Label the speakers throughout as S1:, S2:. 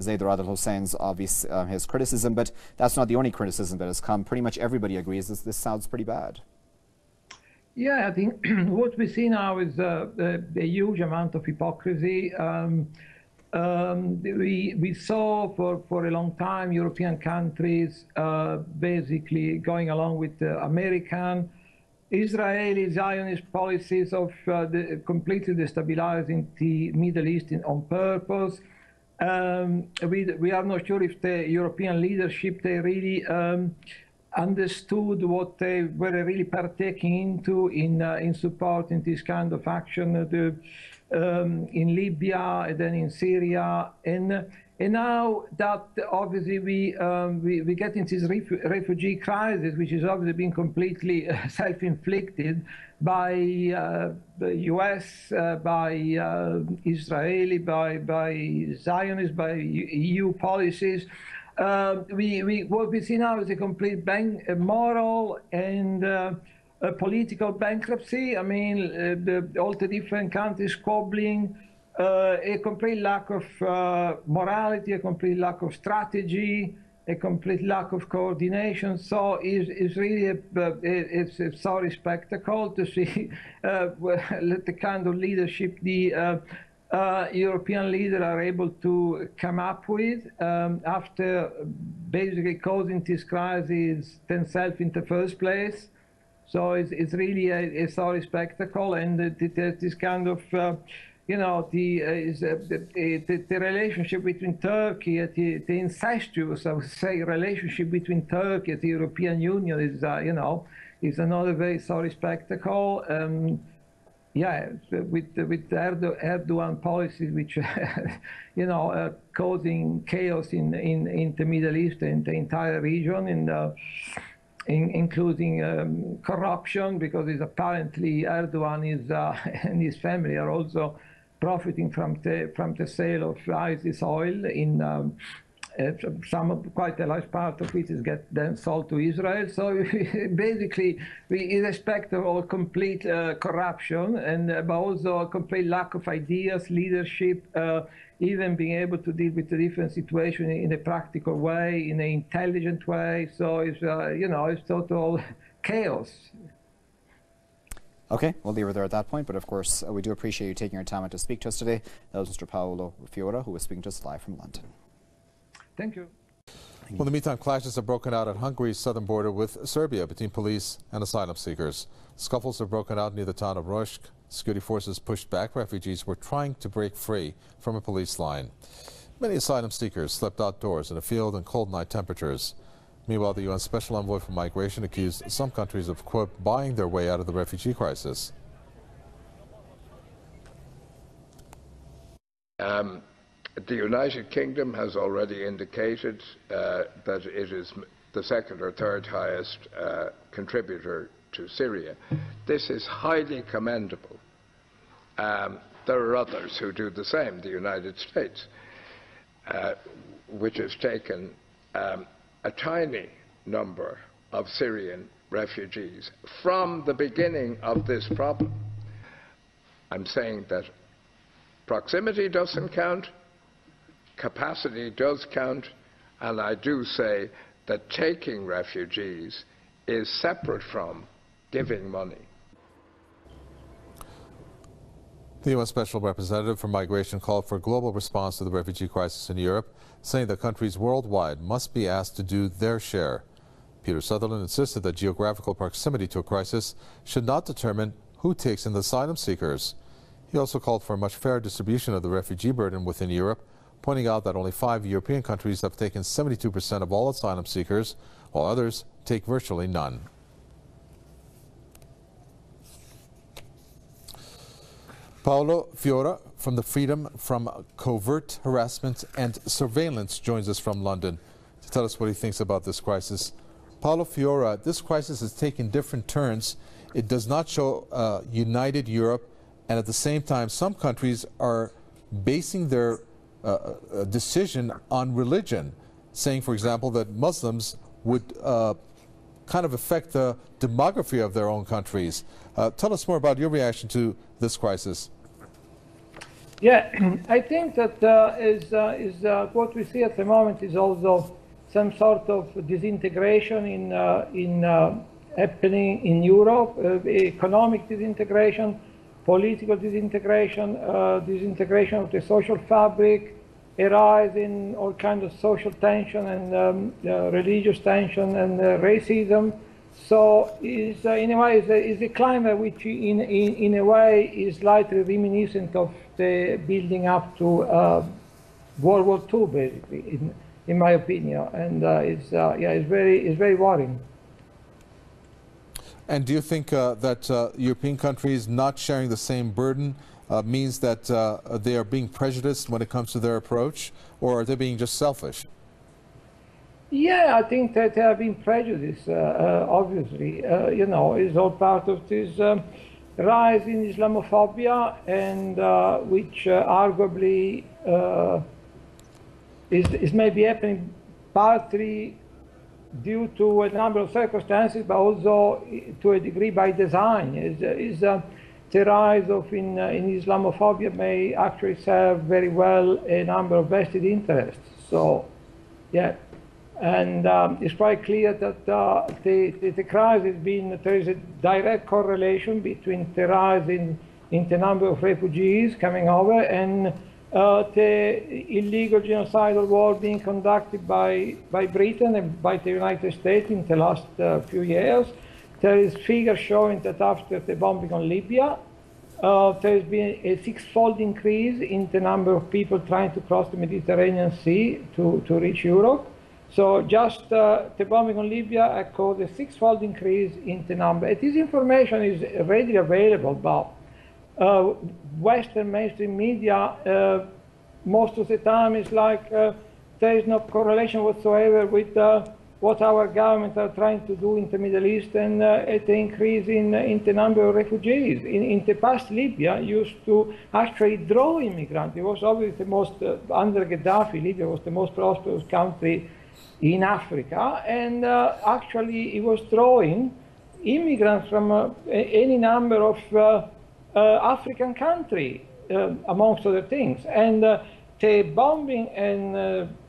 S1: Zaid Rad al-Hussein's obvious his criticism, but that's not the only criticism that has come. Pretty much everybody agrees this sounds pretty bad.
S2: Yeah, I think what we see now is a huge amount of hypocrisy. We saw for a long time European countries basically going along with the American, Israeli, Zionist policies of completely destabilizing the Middle East on purpose. We are not sure if the European leadership, they really understood what they were really partaking into in supporting this kind of action in Libya and then in Syria. And now that obviously we get into this refugee crisis, which has obviously been completely self-inflicted by the US, by Israeli, by Zionists, by EU policies. What we see now is a complete moral and a political bankruptcy. I mean, all the different countries squabbling, a complete lack of morality, a complete lack of strategy, a complete lack of coordination. So it's really it's a sorry spectacle to see the kind of leadership the European leaders are able to come up with after basically causing this crisis themselves in the first place. So it's really a sorry spectacle, and this kind of you know, the relationship between Turkey, the incestuous, I would say, relationship between Turkey and the European Union is, you know, is another very sorry spectacle. Yeah, with the Erdogan policies, which, you know, causing chaos in the Middle East and the entire region, and including corruption, because it's apparently Erdogan is and his family are also profiting from the sale of ISIS oil in quite a large part of it is then sold to Israel. So basically, irrespective of all complete corruption, and but also a complete lack of ideas, leadership, even being able to deal with the different situation in a practical way, in an intelligent way. So it's you know, it's total chaos.
S1: Okay, we'll leave it there at that point, but of course we do appreciate you taking your time out to speak to us today. That was Mr. Paolo Fiora, who was speaking to us live from London.
S2: Thank you.
S3: Well, in the meantime, clashes have broken out at Hungary's southern border with Serbia between police and asylum seekers. Scuffles have broken out near the town of Roș. Security forces pushed back refugees who were trying to break free from a police line. Many asylum seekers slept outdoors in a field in cold night temperatures. Meanwhile, the UN Special Envoy for Migration accused some countries of, quote, buying their way out of the refugee crisis.
S4: The United Kingdom has already indicated that it is the second or third highest contributor to Syria. This is highly commendable. There are others who do the same. The United States, which has taken a tiny number of Syrian refugees from the beginning of this problem. I'm saying that proximity doesn't count, capacity does count, and I do say that taking refugees is separate from giving money.
S3: The UN Special Representative for Migration called for a global response to the refugee crisis in Europe, saying that countries worldwide must be asked to do their share. Peter Sutherland insisted that geographical proximity to a crisis should not determine who takes in the asylum seekers. He also called for a much fairer distribution of the refugee burden within Europe, pointing out that only 5 European countries have taken 72% of all asylum seekers, while others take virtually none. Paolo Fiora from the Freedom from Covert Harassment and Surveillance joins us from London to tell us what he thinks about this crisis. Paolo Fiora, this crisis has taken different turns. It does not show united Europe, and at the same time some countries are basing their decision on religion, saying, for example, that Muslims would kind of affect the demography of their own countries. Tell us more about your reaction to this crisis.
S2: Yeah, I think that what we see at the moment is also some sort of disintegration happening in Europe, economic disintegration, political disintegration, disintegration of the social fabric, a rise in all kinds of social tension and religious tension and racism. So in a way, is a climate which in a way is slightly reminiscent of the building up to World War II, basically, in my opinion. And it's very worrying.
S3: And do you think that European countries not sharing the same burden means that they are being prejudiced when it comes to their approach, or are they being just selfish?
S2: Yeah, I think that they have been prejudiced, obviously. You know, it's all part of this rise in Islamophobia, and which arguably is maybe happening partly due to a number of circumstances, but also to a degree by design. The rise in Islamophobia may actually serve very well a number of vested interests. So, yeah. And it's quite clear that the crisis there is a direct correlation between the rise in the number of refugees coming over and the illegal genocidal war being conducted by Britain and by the United States in the last few years. There is figures showing that after the bombing on Libya, there has been a six-fold increase in the number of people trying to cross the Mediterranean Sea to reach Europe. So just the bombing on Libya caused a six-fold increase in the number. And this information is readily available, but Western mainstream media, most of the time, is like there is no correlation whatsoever with what our governments are trying to do in the Middle East and the increase in the number of refugees. In the past, Libya used to actually draw immigrants. It was obviously the most, under Gaddafi, Libya was the most prosperous country in Africa, and actually it was drawing immigrants from any number of African countries, amongst other things. And the bombing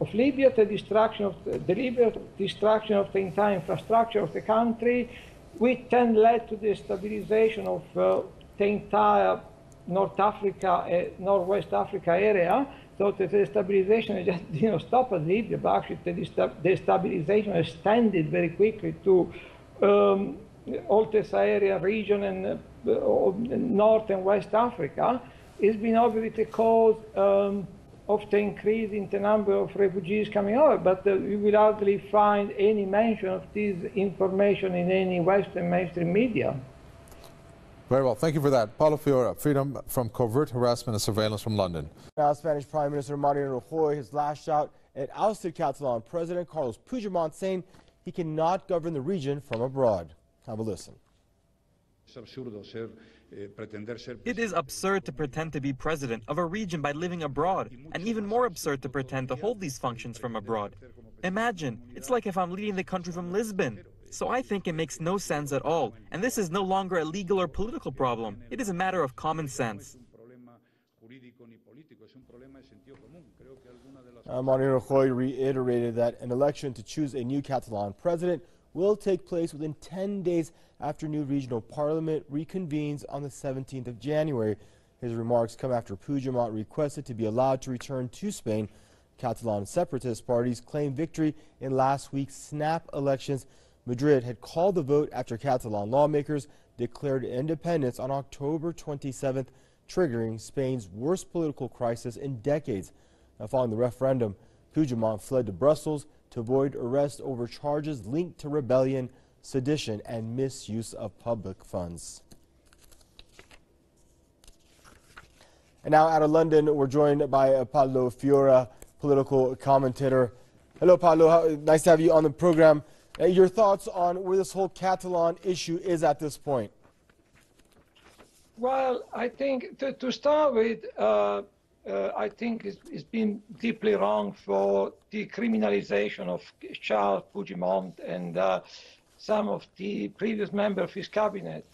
S2: of Libya, the destruction of the entire infrastructure of the country, which then led to the stabilization of the entire North Africa, Northwest Africa area. So the destabilization just didn't stop at Libya, but actually the destabilization extended very quickly to all the Sahara region and North and West Africa. It's been obviously the cause of the increase in the number of refugees coming over, but you will hardly find any mention of this information in any Western mainstream media.
S3: Very well. Thank you for that. Paulo Fiora, Freedom from Covert Harassment and Surveillance from London.
S5: Now, Spanish Prime Minister Mariano Rajoy has lashed out at ousted Catalan President Carlos Puigdemont, saying he cannot govern the region from abroad. Have a listen.
S6: It is absurd to pretend to be president of a region by living abroad, and even more absurd to pretend to hold these functions from abroad. Imagine, it's like if I'm leading the country from Lisbon. So I think it makes no sense at all, and this is no longer a legal or political problem. It is a matter of common sense.
S5: Mariano Rajoy reiterated that an election to choose a new Catalan president will take place within 10 days after new regional parliament reconvenes on the 17th of January. His remarks come after Puigdemont requested to be allowed to return to Spain. Catalan separatist parties claimed victory in last week's snap elections. Madrid had called the vote after Catalan lawmakers declared independence on October 27th, triggering Spain's worst political crisis in decades. Now, following the referendum, Puigdemont fled to Brussels to avoid arrest over charges linked to rebellion, sedition, and misuse of public funds. And now out of London, we're joined by Paulo Fiora, political commentator. Hello, Paulo. Nice to have you on the program. Your thoughts on where this whole Catalan issue is at this point?
S2: Well, I think to start with, I think it's been deeply wrong for the criminalization of Charles Puigdemont and some of the previous members of his cabinet.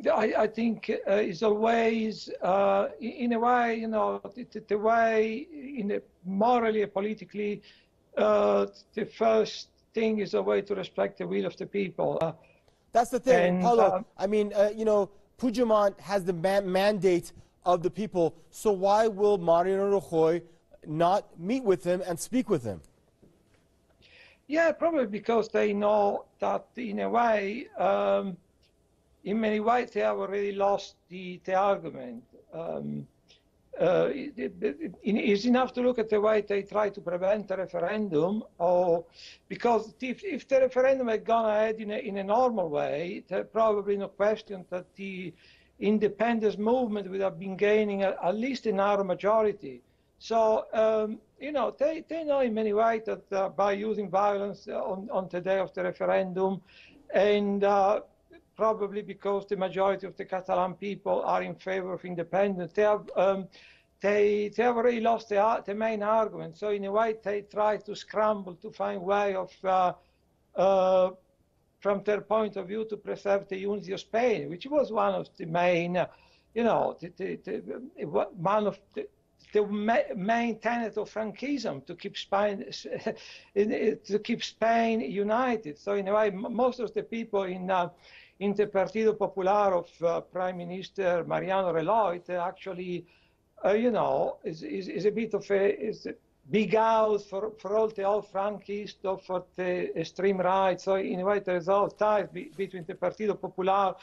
S2: I think is always, in a way, you know, the way, morally and politically, the first thing is a way to respect the will of the people.
S5: That's the thing,
S2: and,
S5: Paulo. I mean, you know, Puigdemont has the mandate of the people, so why will Mariano Rajoy not meet with him and speak with him?
S2: Yeah, probably because they know that, in a way, in many ways, they have already lost the argument. It's enough to look at the way they try to prevent a referendum, or because if the referendum had gone ahead in a normal way, there's probably no question that the independence movement would have been gaining at least a narrow majority. So, you know, they know in many ways that by using violence on the day of the referendum, and probably because the majority of the Catalan people are in favor of independence, they have already lost the main argument. So in a way, they try to scramble to find a way of, from their point of view, to preserve the unity of Spain, which was one of the main, you know, one of the main tenet of Franchism, to keep Spain united. So in a way, most of the people in the Partido Popular of Prime Minister Mariano Reloy, they actually, you know, is a bit of a big house for all the old Frankists or for the extreme right. So in a way, there is all ties between the Partido Popular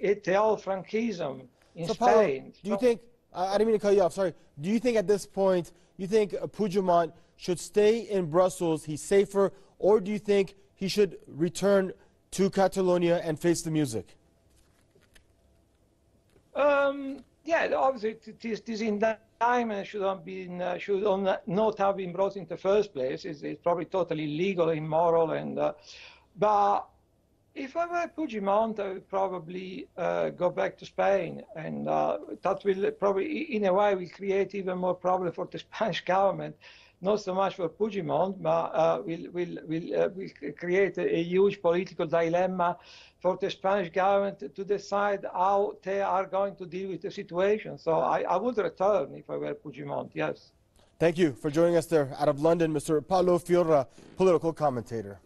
S2: and the old Franchism in
S5: so,
S2: Spain.
S5: Paulo, do you think, I didn't mean to cut you off, sorry. Do you think at this point, you think Puigdemont should stay in Brussels, he's safer, or do you think he should return to Catalonia and face the music?
S2: Yeah, obviously, this indictment should not have been brought in the first place. It's probably totally illegal, immoral, and but if I were Puigdemont, I would probably go back to Spain, and that will probably, in a way, will create even more problems for the Spanish government. Not so much for Puigdemont, but will create a huge political dilemma for the Spanish government to decide how they are going to deal with the situation. So I would return if I were Puigdemont, yes.
S5: Thank you for joining us there out of London, Mr. Paulo Fiora, political commentator.